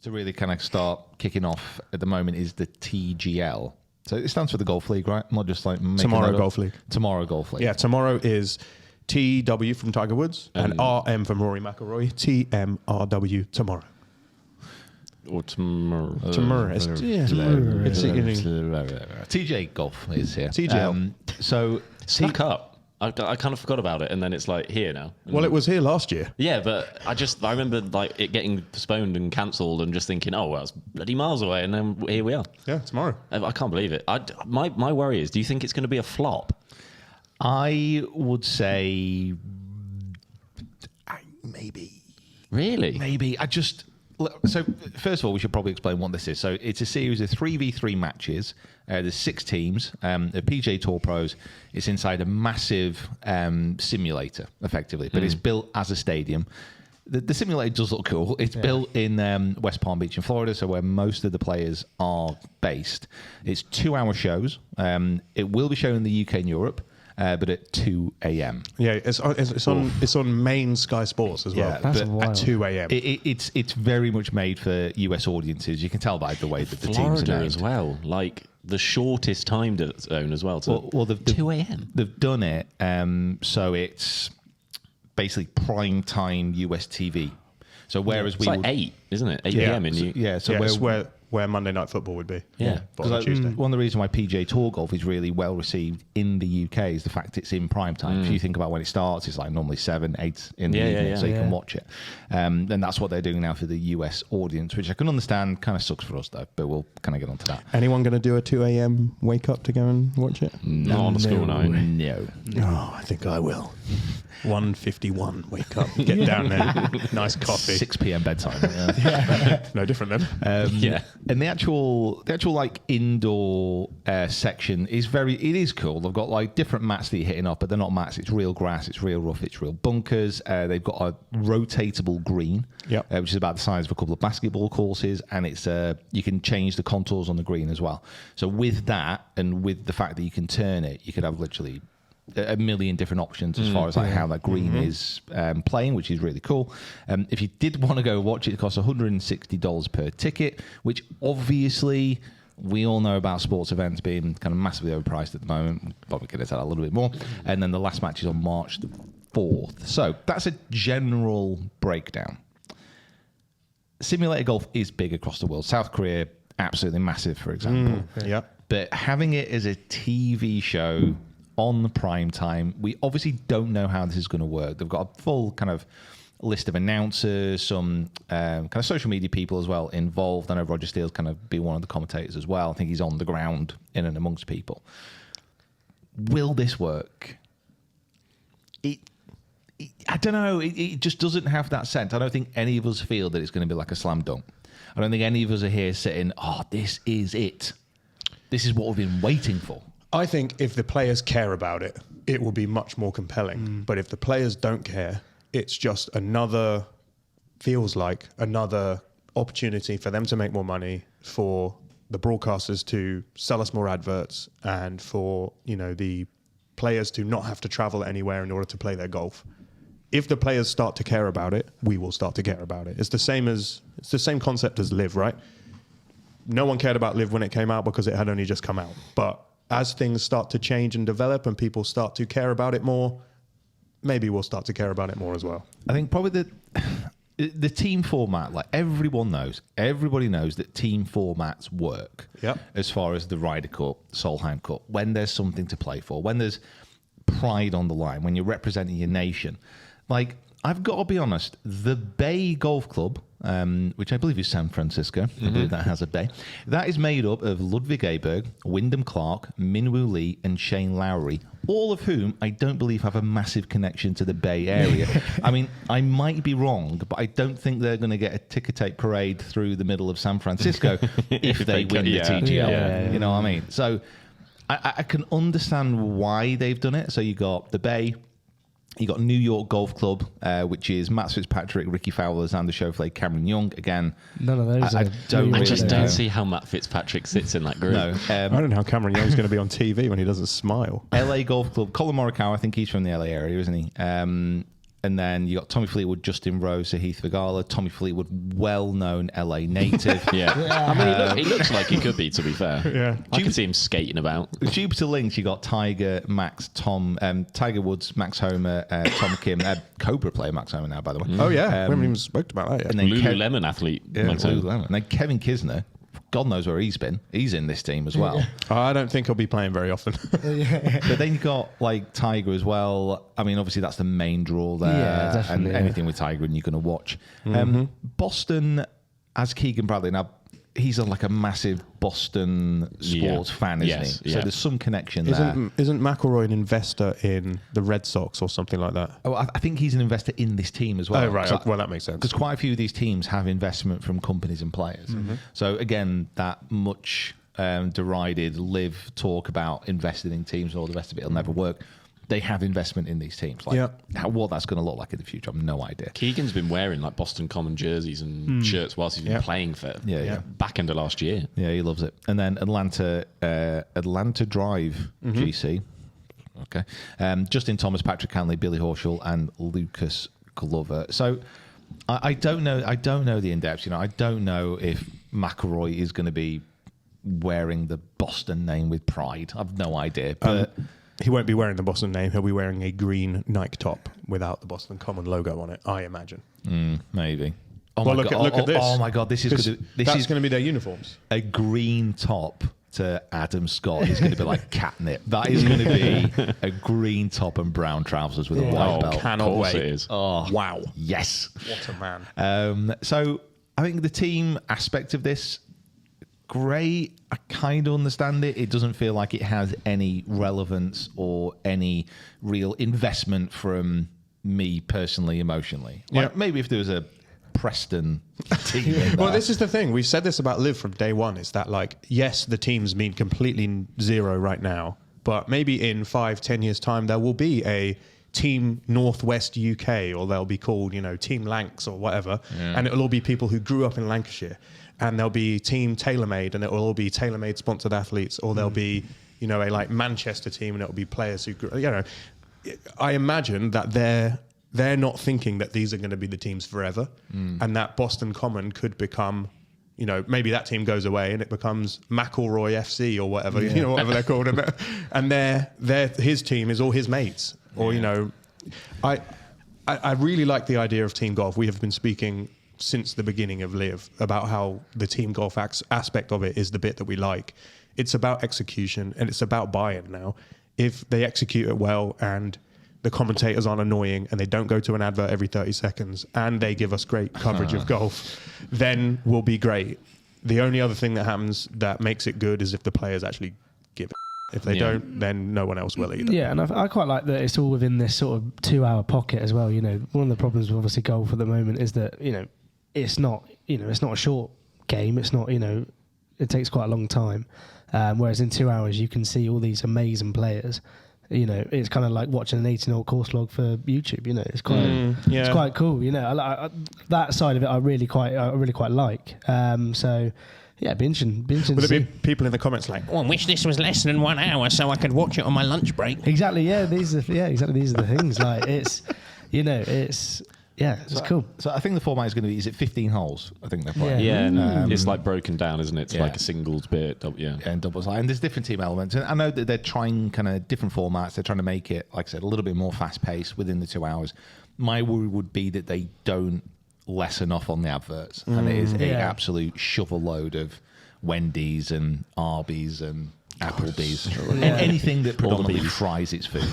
to really kind of start kicking off at the moment is the TGL. So it stands for the Golf League, right? Not just like Tomorrow Golf League. Tomorrow Golf League. Yeah, tomorrow is TW from Tiger Woods and RM from Rory McIlroy. TMRW tomorrow. Or tomorrow. Tomorrow. TJ Golf is here. TGL. So Snuck up. I kind of forgot about it, and then it's like here now. Well, it was here last year. Yeah, but I remember like it getting postponed and cancelled, and just thinking, oh well, it's bloody miles away, and then here we are. Yeah, tomorrow. I can't believe it. My worry is, do you think it's going to be a flop? I would say maybe. Really? Maybe. So first of all, we should probably explain what this is. So it's a series of 3v3 matches. There's 6 teams. The PGA Tour Pros. It's inside a massive simulator, effectively, but it's built as a stadium. The simulator does look cool. It's built in West Palm Beach in Florida, so where most of the players are based. It's 2-hour shows. It will be shown in the UK and Europe. But at 2 a.m. Yeah, it's on main Sky Sports as well. Yeah, That's but wild. At 2 a.m. It's very much made for US audiences. You can tell by the way that the teams are Florida named. as well, like the shortest time zone as well. To Well, 2 a.m. They've done it so it's basically prime time US TV. So whereas It's like 8, isn't it? 8 p.m. in you. yeah, so it's where Monday Night Football would be. Yeah. But on Tuesday. one of the reasons why PGA Tour Golf is really well received in the UK is the fact it's in prime time. If you think about when it starts, it's like normally 7, 8 in the evening, so you can watch it. And that's what they're doing now for the US audience, which I can understand. Kind of sucks for us though, but we'll kind of get onto that. Anyone going to do a 2 a.m. wake up to go and watch it? Not on the school night. No. Oh, I think I will. 1:51, wake up, get down there, nice coffee. 6 p.m. bedtime. No different then. Yeah. And the actual like indoor section is it is cool. They've got like different mats that you're hitting up, but they're not mats. It's real grass. It's real rough. It's real bunkers. They've got a rotatable green, which is about the size of a couple of basketball courses, and it's you can change the contours on the green as well. So with that, and with the fact that you can turn it, you could have literally a million different options as far as like how that green is playing, which is really cool. If you did want to go watch it, it costs $160 per ticket, which obviously we all know about sports events being kind of massively overpriced at the moment. Probably get into that a little bit more. And then the last match is on March the 4th. So that's a general breakdown. Simulator golf is big across the world. South Korea, absolutely massive, for example. Yeah. But having it as a TV show on the prime time, we obviously don't know how this is going to work. They've got a full kind of list of announcers, some kind of social media people as well involved. I know Roger Steele's kind of be one of the commentators as well. I think he's on the ground in and amongst people. Will this work? I don't know. It just doesn't have that sense. I don't think any of us feel that it's going to be like a slam dunk. I don't think any of us are here sitting, oh, this is it. This is what we've been waiting for. I think if the players care about it, it will be much more compelling. But if the players don't care, it's just feels like another opportunity for them to make more money, for the broadcasters to sell us more adverts, and for, the players to not have to travel anywhere in order to play their golf. If the players start to care about it, we will start to care about it. It's the same concept as Live, right? No one cared about Live when it came out because it had only just come out. But as things start to change and develop and people start to care about it more, maybe we'll start to care about it more as well. I think probably the team format, like everybody knows that team formats work. Yep. As far as the Ryder Cup, Solheim Cup, when there's something to play for, when there's pride on the line, when you're representing your nation. Like, I've got to be honest, the Bay Golf Club, which I believe is San Francisco, I believe that has a bay, that is made up of Ludwig Aberg, Wyndham Clark, Minwoo Lee, and Shane Lowry, all of whom I don't believe have a massive connection to the Bay Area. I mean, I might be wrong, but I don't think they're going to get a ticker tape parade through the middle of San Francisco if they win the TGL. Yeah. You know what I mean? So I can understand why they've done it. So you got the Bay, you got New York Golf Club, which is Matt Fitzpatrick, Ricky Fowler, Xander Schauffele, Cameron Young. Again, none of those. I just know. don't see how Matt Fitzpatrick sits in that group. No, I don't know how Cameron Young's going to be on TV when he doesn't smile. LA Golf Club, Colin Morikawa, I think he's from the LA area, isn't he? And then you got Tommy Fleetwood, Justin Rose, Heath Vigala. Tommy Fleetwood, well-known LA native. I mean, he looks like he could be, to be fair. Yeah. I can see him skating about. Jupiter Links, you got Tiger, Max, Tom, Tiger Woods, Max Homer, Tom Kim, Cobra player Max Homer now, by the way. Oh, yeah. We haven't even spoken about that yet. And then Lululemon athlete. Lululemon. And then Kevin Kisner, God knows where he's been. He's in this team as well. I don't think he'll be playing very often. But then you got like Tiger as well. I mean, obviously that's the main draw there. Yeah, definitely, and anything with Tiger and you're going to watch. Boston as Keegan Bradley. Now, he's like a massive Boston sports fan, isn't he? So there's some connection there. Isn't McIlroy an investor in the Red Sox or something like that? Oh, I think he's an investor in this team as well. Oh, right. Well, that makes sense. Because quite a few of these teams have investment from companies and players. So again, that much derided live talk about investing in teams and all the rest of it will never work. They have investment in these teams. Like, what that's going to look like in the future, I've no idea. Keegan's been wearing like Boston Common jerseys and shirts whilst he's been playing for back end of last year. Yeah, he loves it. And then Atlanta Drive GC. Okay. Justin Thomas, Patrick Hanley, Billy Horschel, and Lucas Glover. So I don't know. I don't know the in-depths. I don't know if McIlroy is going to be wearing the Boston name with pride. I've no idea. But he won't be wearing the Boston name. He'll be wearing a green Nike top without the Boston Common logo on it, I imagine. Maybe. Oh Well, my look God. at this. Oh my God, this is That's going to be their uniforms. a green top to Adam Scott is going to be like catnip. That is going to be a green top and brown trousers with a white belt. Cannot wait. It is. Oh Wow. yes. What a man. So I think the team aspect of this, great. I kind of understand it. It doesn't feel like it has any relevance or any real investment from me personally, emotionally. Like maybe if there was a Preston team. Well, this is the thing. We've said this about Liv from day one. Is that like, yes, the teams mean completely zero right now, but maybe in 5-10 years' time there will be a Team Northwest UK, or they'll be called, Team Lancs or whatever, and it'll all be people who grew up in Lancashire. And there'll be Team TaylorMade, and it will all be TaylorMade sponsored athletes, or there'll be, a like Manchester team, and it'll be players who, I imagine that they're not thinking that these are going to be the teams forever, and that Boston Common could become, maybe that team goes away and it becomes McIlroy FC or whatever, whatever they're called, and his team is all his mates, or I really like the idea of team golf. We have been speaking since the beginning of Live about how the team golf aspect of it is the bit that we like. It's about execution and it's about buy-in now. If they execute it well and the commentators aren't annoying and they don't go to an advert every 30 seconds and they give us great coverage of golf, then we'll be great. The only other thing that happens that makes it good is if the players actually give it. If they don't, then no one else will either. Yeah, and I quite like that it's all within this sort of 2-hour pocket as well. One of the problems with obviously golf at the moment is that, it's not a short game. It's not, it takes quite a long time. Whereas in 2 hours, you can see all these amazing players. It's kind of like watching an 18-hole course log for YouTube. It's quite, it's quite cool. I that side of it, I really quite like. So yeah, it'd be interesting. Will there be people in the comments like, "Oh, I wish this was less than 1 hour so I could watch it on my lunch break"? Exactly. Yeah. These are the things. Like it's, it's cool. So I think the format is going to be, is it 15 holes? I think they're playing. Yeah, and it's like broken down, isn't it? It's like a singles bit. And doubles. And there's different team elements. And I know that they're trying kind of different formats. They're trying to make it, like I said, a little bit more fast paced within the 2 hours. My worry would be that they don't lessen off on the adverts. And it is an absolute shovel load of Wendy's and Arby's and Applebee's. And anything that predominantly fries its food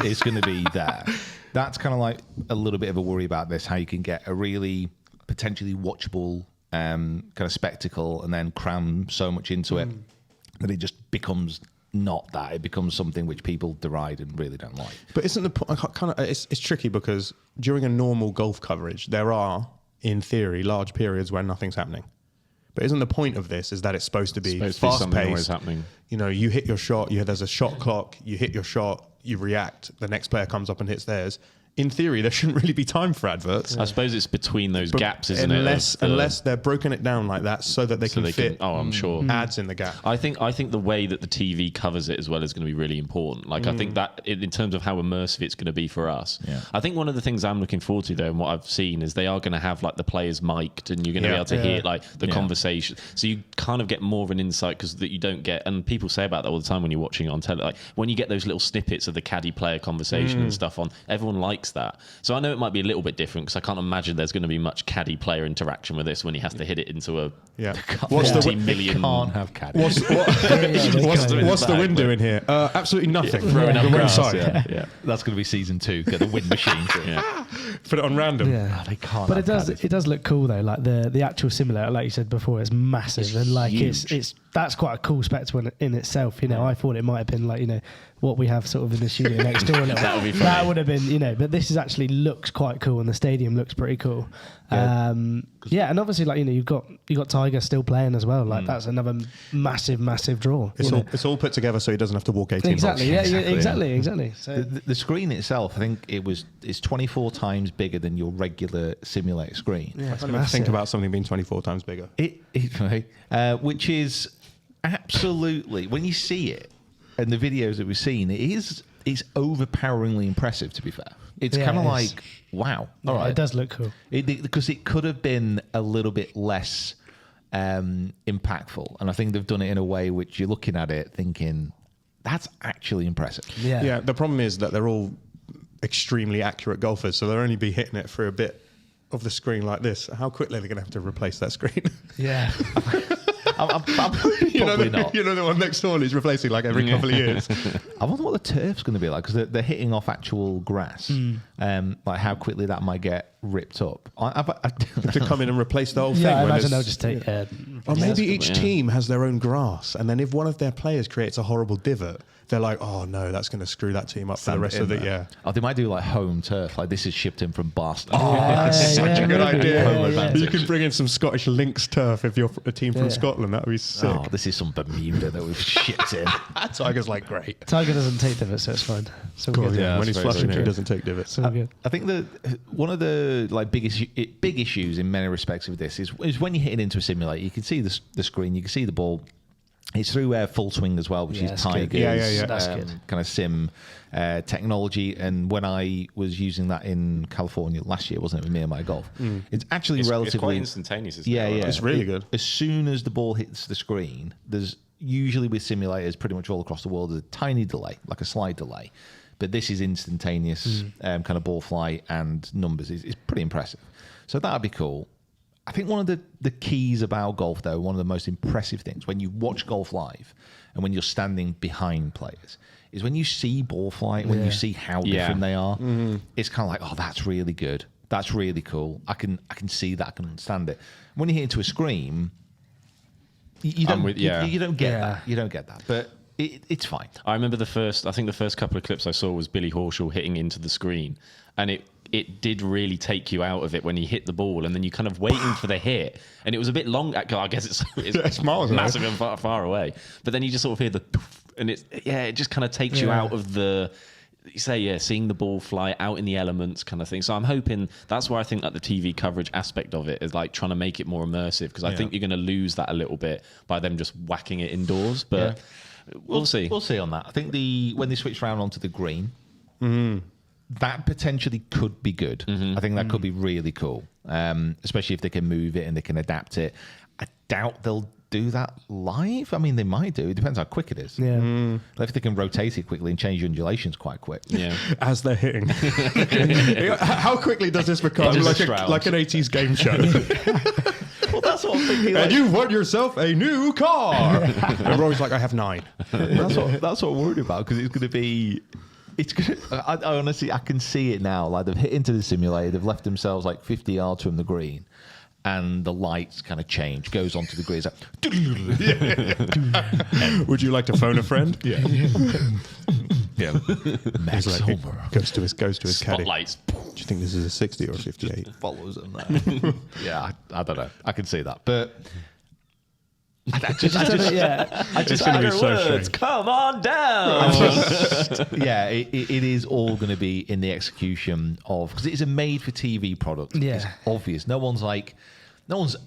is going to be there. That's kind of like a little bit of a worry about this, how you can get a really potentially watchable kind of spectacle and then cram so much into it that it just becomes not that. It becomes something which people deride and really don't like. But isn't the kind of it's tricky because during a normal golf coverage, there are, in theory, large periods where nothing's happening. But isn't the point of this is that it's supposed to be fast-paced? Happening. You hit your shot. There's a shot clock. You hit your shot. You react. The next player comes up and hits theirs. in theory, there shouldn't really be time for adverts. I suppose it's between those gaps, isn't Unless they're broken it down like that so that they can fit I'm sure. ads in the gap. I think the way that the TV covers it as well is going to be really important. Like I think that in terms of how immersive it's going to be for us. Yeah. I think one of the things I'm looking forward to though, and what I've seen is they are going to have like the players mic'd, and you're going to be able to hear like the conversation. So you kind of get more of an insight because that you don't get. And people say about that all the time when you're watching it on telly. Like when you get those little snippets of the caddy player conversation and stuff on, everyone likes that. So I know it might be a little bit different because I can't imagine there's going to be much caddy player interaction with this when he has to hit it into a What's the multi-million. Can't have caddy. What's the wind doing here? Absolutely nothing. Throwing up The wrong grass, side. yeah. That's going to be season 2. Get the wind machine. Put it on random. Yeah. They can't. But have caddies. it does look cool though. Like the actual simulator, like you said before, is massive and like it's that's quite a cool spectacle in itself. You know, I thought it might have been like, you know, what we have sort of in the studio next door. That would be funny. That would have been, you know, but this is actually looks quite cool, and the stadium looks pretty cool. And obviously, like, you know, you've got Tiger still playing as well. Like that's another massive draw. It's all put together so he doesn't have to walk 18 exactly. miles. Yeah, exactly. So The screen itself, I think it's 24 times bigger than your regular simulator screen. yeah, it's I don't even massive. think about something being 24 times bigger. Which is absolutely, when you see it and the videos that we've seen, it's overpoweringly impressive. To be fair, it's Yeah, kind of it is. like wow. Yeah, All right, it does look cool. because it could have been a little bit less impactful, and I think they've done it in a way which you're looking at it thinking that's actually impressive. Yeah. The problem is that they're all extremely accurate golfers, so they'll only be hitting it for a bit of the screen like this. How quickly are they going to have to replace that screen? Yeah. I'm probably not. You know, the one next door is replacing like every couple of years. I wonder what the turf's going to be like because they're hitting off actual grass. Like how quickly that might get ripped up. To come in and replace the whole thing. Yeah, I when imagine it's- they'll just take. Or maybe Yeah. each team has their own grass, and then if one of their players creates a horrible divot, they're like, "Oh no, that's going to screw that team up for the rest of the year." Oh, they might do like home turf. Like this is shipped in from Boston. That's such a good idea. Home advantage. You can bring in some Scottish links turf if you're a team from Scotland. That would be sick. Oh, this is some Bermuda that we've shipped in. Tiger's like, great. Tiger doesn't take divots, so it's fine. So good. yeah. When he's that's very, flushing it, very he true. doesn't take divots. So good. I think one of the like big issues in many respects with this is when you're hitting into a simulator, you can see the screen, you can see the ball. It's through full swing as well, which Yeah, is that's good. Tiger's Yeah. That's good. kind of sim technology. And when I was using that in California last year, wasn't it, with me and my golf? It's actually It's relatively quite instantaneous. Isn't Yeah, it? yeah. It's really good. As soon as the ball hits the screen, there's usually with simulators pretty much all across the world, there's a tiny delay, like a slide delay. But this is instantaneous kind of ball flight and numbers. It's pretty impressive. So that'd be cool. I think one of the keys about golf, though, one of the most impressive things when you watch golf live and when you're standing behind players is when you see ball flight, when you see how different they are. It's kind of like, oh, that's really good. That's really cool. I can see that. I can understand it. When you hit into a screen, you don't you don't get that. You don't get that. But it's fine. I remember the first couple of clips I saw was Billy Horschel hitting into the screen, and it did really take you out of it when he hit the ball, and then you kind of waiting for the hit, and it was a bit long. I guess it's miles away. massive and far away, but then you just sort of hear the, and it just kind of takes you out of the. Seeing the ball fly out in the elements kind of thing. So I'm hoping that's why I think that the TV coverage aspect of it is like trying to make it more immersive, because I think you're going to lose that a little bit by them just whacking it indoors. But we'll see. We'll see on that. I think when they switch around onto the green, that potentially could be good. I think that could be really cool, especially if they can move it and they can adapt it. I doubt they'll do that live. I mean, they might do. It depends how quick it is. Yeah. If they can rotate it quickly and change the undulations quite quick. Yeah. As they're hitting. How quickly does this become Just like, shrouds. like an 80s game show? Well, that's what I'm thinking. And you've won yourself a new car. And Rory's like, I have 9. That's what I'm worried about, because it's going to be. It's good. I honestly, I can see it now. Like they've hit into the simulator, they've left themselves like 50 yards from the green, and the lights kind of change, goes onto the green. It's like, Would you like to phone a friend? yeah. Max He's like, Homer goes to his caddy. Spotlights. Do you think this is a 60 or a 58? follows them there. Yeah, I don't know. I can see that, but I just It's going to be so strange. Come on down. It is all going to be in the execution of, because it is a made-for-TV product. Yeah. It's obvious. No one's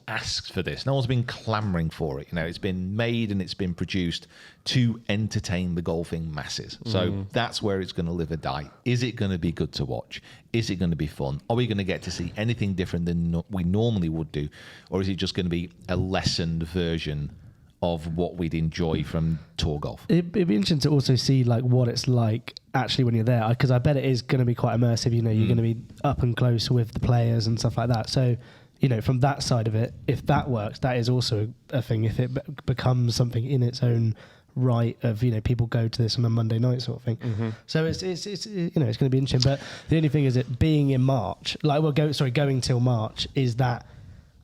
asked for this. No one's been clamoring for it. It's been made and it's been produced to entertain the golfing masses. So that's where it's going to live or die. Is it going to be good to watch? Is it going to be fun? Are we going to get to see anything different than we normally would do? Or is it just going to be a lessened version of what we'd enjoy from tour golf? It'd be interesting to also see like what it's like actually when you're there, because I bet it is going to be quite immersive. You're going to be up and close with the players and stuff like that. So, from that side of it, if that works, that is also a thing. If it becomes something in its own right of, people go to this on a Monday night sort of thing. So it's it's going to be interesting. But the only thing is it being in March, going till March, is that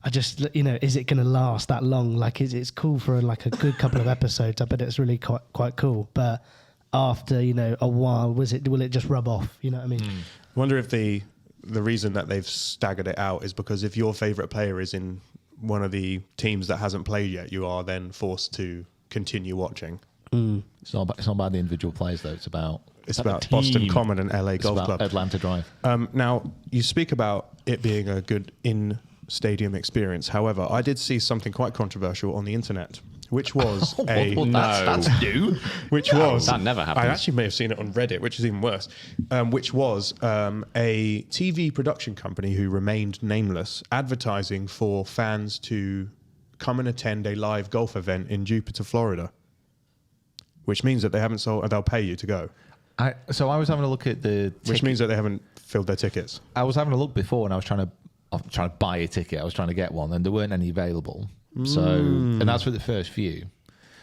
I just, is it going to last that long? Like, it's cool for like a good couple of episodes. I bet it's really quite cool. But after, a while, will it just rub off? You know what I mean? I wonder if the reason that they've staggered it out is because if your favourite player is in one of the teams that hasn't played yet, you are then forced to continue watching. It's not about the individual players, though. It's about Boston Common and LA Golf Club. Atlanta Drive. Now, you speak about it being a good in-stadium experience. However, I did see something quite controversial on the internet, which was that's new. That never happened. I actually may have seen it on Reddit, which is even worse. Which was a TV production company who remained nameless, advertising for fans to come and attend a live golf event in Jupiter, Florida. Which means that they haven't sold. They'll pay you to go. So I was having a look at the. Which means that they haven't filled their tickets. I was having a look before, and I was trying to buy a ticket. I was trying to get one, and there weren't any available. So, and that's for the first few.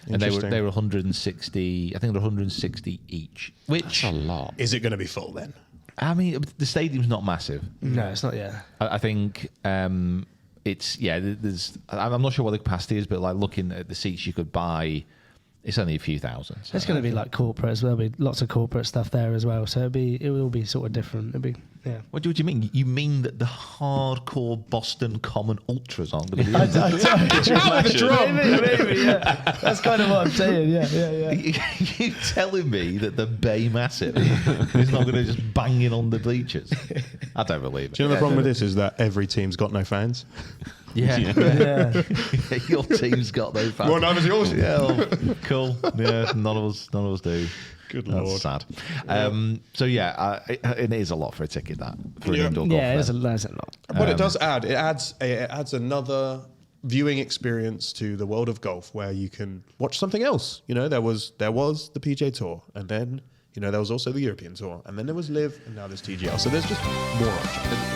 And they were 160. I think they're 160 each. Which that's a lot. Is it going to be full then? I mean, the stadium's not massive. No, it's not. Yeah. I think it's There's. I'm not sure what the capacity is, but like looking at the seats you could buy. It's only a few thousand. So. It's going to be like corporate as well. There'll be lots of corporate stuff there as well. So it will be sort of different. It'll be, yeah. What do you mean? You mean that the hardcore Boston Common Ultras aren't going to be? Maybe, yeah. That's kind of what I'm saying. Yeah. You telling me that the Bay Massive is not going to just bang in on the bleachers? I don't believe it. Do you know the problem with this is that every team's got no fans? Yeah. Your team's got no fans. Well, neither's yours. Yeah, well, cool. Yeah, none of us do. Good That's Lord. sad. It is a lot for a ticket, that, for an indoor golf Yeah, event. there's a lot. But it does add. It adds another viewing experience to the world of golf where you can watch something else. There was the PGA Tour, and then there was also the European Tour, and then there was Live, and now there's TGL. So there's just more options.